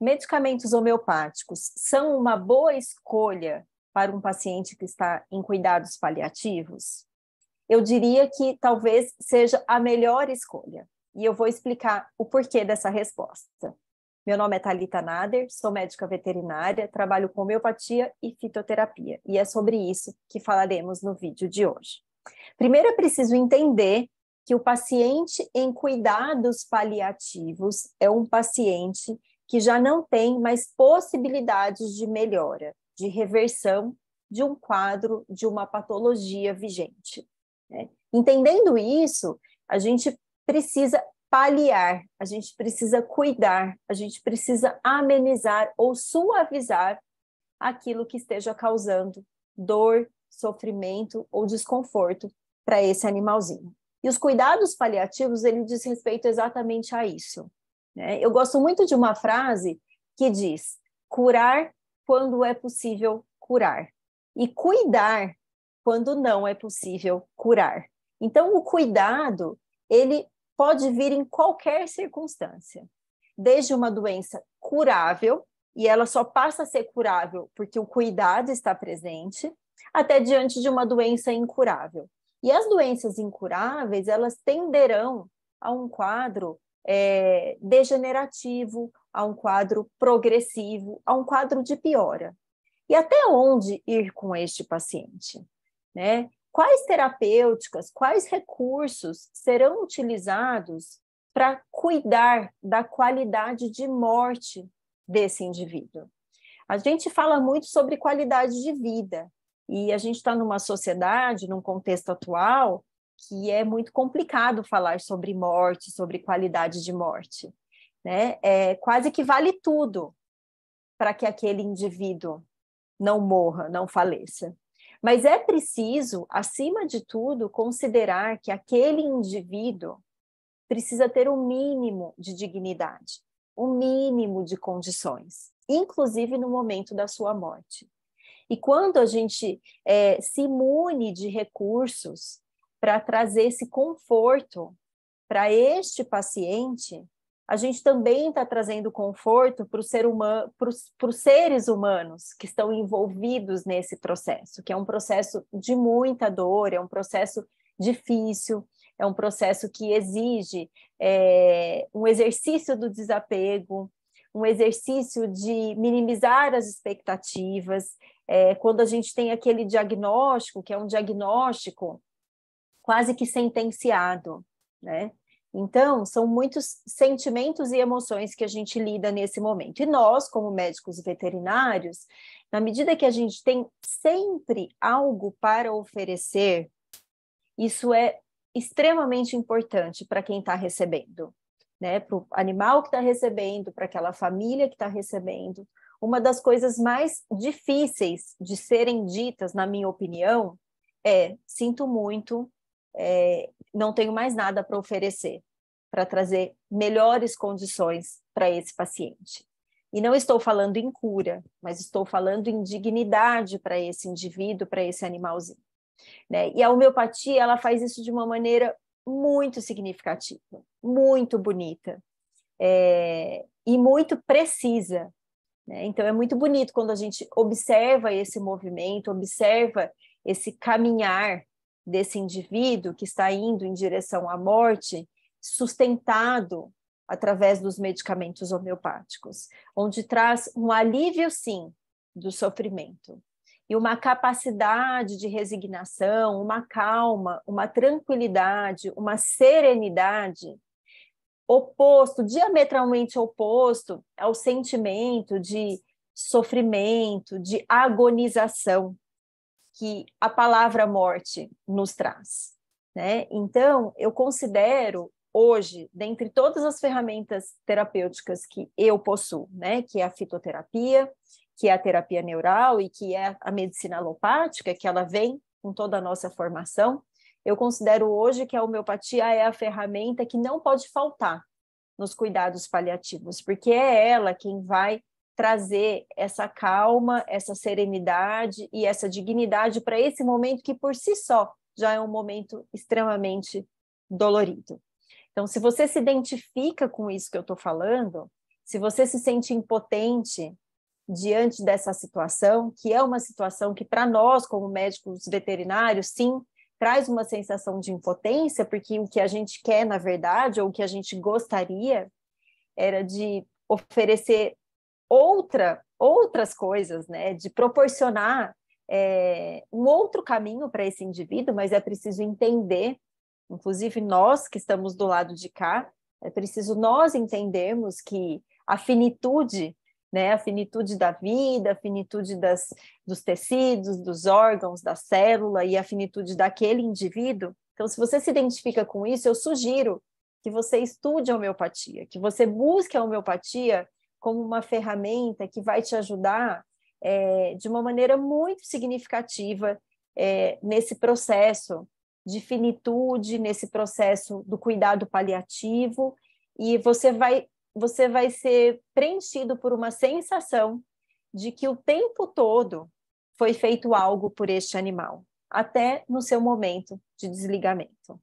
Medicamentos homeopáticos são uma boa escolha para um paciente que está em cuidados paliativos? Eu diria que talvez seja a melhor escolha. E eu vou explicar o porquê dessa resposta. Meu nome é Thalita Nader, sou médica veterinária, trabalho com homeopatia e fitoterapia. E é sobre isso que falaremos no vídeo de hoje. Primeiro é preciso entender que o paciente em cuidados paliativos é um paciente que já não tem mais possibilidades de melhora, de reversão de um quadro, de uma patologia vigente. Né? Entendendo isso, a gente precisa paliar, a gente precisa cuidar, a gente precisa amenizar ou suavizar aquilo que esteja causando dor, sofrimento ou desconforto para esse animalzinho. E os cuidados paliativos, ele diz respeito exatamente a isso. Né? Eu gosto muito de uma frase que diz: curar quando é possível curar, e cuidar quando não é possível curar. Então, o cuidado, ele pode vir em qualquer circunstância, desde uma doença curável, e ela só passa a ser curável porque o cuidado está presente, até diante de uma doença incurável. E as doenças incuráveis, elas tenderão a um quadro degenerativo, a um quadro progressivo, a um quadro de piora. E até onde ir com este paciente? Né? Quais terapêuticas, quais recursos serão utilizados para cuidar da qualidade de morte desse indivíduo? A gente fala muito sobre qualidade de vida, e a gente está numa sociedade, num contexto atual, que é muito complicado falar sobre morte, sobre qualidade de morte. Né? Quase que vale tudo para que aquele indivíduo não morra, não faleça. Mas é preciso, acima de tudo, considerar que aquele indivíduo precisa ter um mínimo de dignidade, um mínimo de condições, inclusive no momento da sua morte. E quando a gente se imune de recursos para trazer esse conforto para este paciente, a gente também está trazendo conforto para os seres humanos que estão envolvidos nesse processo, que é um processo de muita dor, é um processo difícil, é um processo que exige um exercício do desapego, um exercício de minimizar as expectativas. Quando a gente tem aquele diagnóstico, que é um diagnóstico quase que sentenciado, né? Então, são muitos sentimentos e emoções que a gente lida nesse momento. E nós, como médicos veterinários, na medida que a gente tem sempre algo para oferecer, isso é extremamente importante para quem está recebendo, né? Para o animal que está recebendo, para aquela família que está recebendo. Uma das coisas mais difíceis de serem ditas, na minha opinião, sinto muito, não tenho mais nada para oferecer, para trazer melhores condições para esse paciente. E não estou falando em cura, mas estou falando em dignidade para esse indivíduo, para esse animalzinho. Né? E a homeopatia, ela faz isso de uma maneira muito significativa, muito bonita, e muito precisa. Né? Então, é muito bonito quando a gente observa esse movimento, observa esse caminhar desse indivíduo que está indo em direção à morte, sustentado através dos medicamentos homeopáticos, onde traz um alívio, sim, do sofrimento, e uma capacidade de resignação, uma calma, uma tranquilidade, uma serenidade, diametralmente oposto ao sentimento de sofrimento, de agonização que a palavra morte nos traz. Né? Então, eu considero hoje, dentre todas as ferramentas terapêuticas que eu possuo, né, que é a fitoterapia, que é a terapia neural e que é a medicina alopática, que ela vem com toda a nossa formação, eu considero hoje que a homeopatia é a ferramenta que não pode faltar nos cuidados paliativos, porque é ela quem vai trazer essa calma, essa serenidade e essa dignidade para esse momento que, por si só, já é um momento extremamente dolorido. Então, se você se identifica com isso que eu estou falando, Se você se sente impotente diante dessa situação, que é uma situação que, para nós, como médicos veterinários, sim, traz uma sensação de impotência, porque o que a gente quer, na verdade, ou o que a gente gostaria, era de oferecer outras coisas, né? De proporcionar um outro caminho para esse indivíduo, mas é preciso entender, inclusive nós que estamos do lado de cá, é preciso nós entendermos que a finitude, né, a finitude da vida, a finitude dos tecidos, dos órgãos, da célula e a finitude daquele indivíduo. Então, se você se identifica com isso, eu sugiro que você estude a homeopatia, que você busque a homeopatia como uma ferramenta que vai te ajudar de uma maneira muito significativa nesse processo de finitude, nesse processo do cuidado paliativo, e você vai ser preenchido por uma sensação de que o tempo todo foi feito algo por este animal, até no seu momento de desligamento.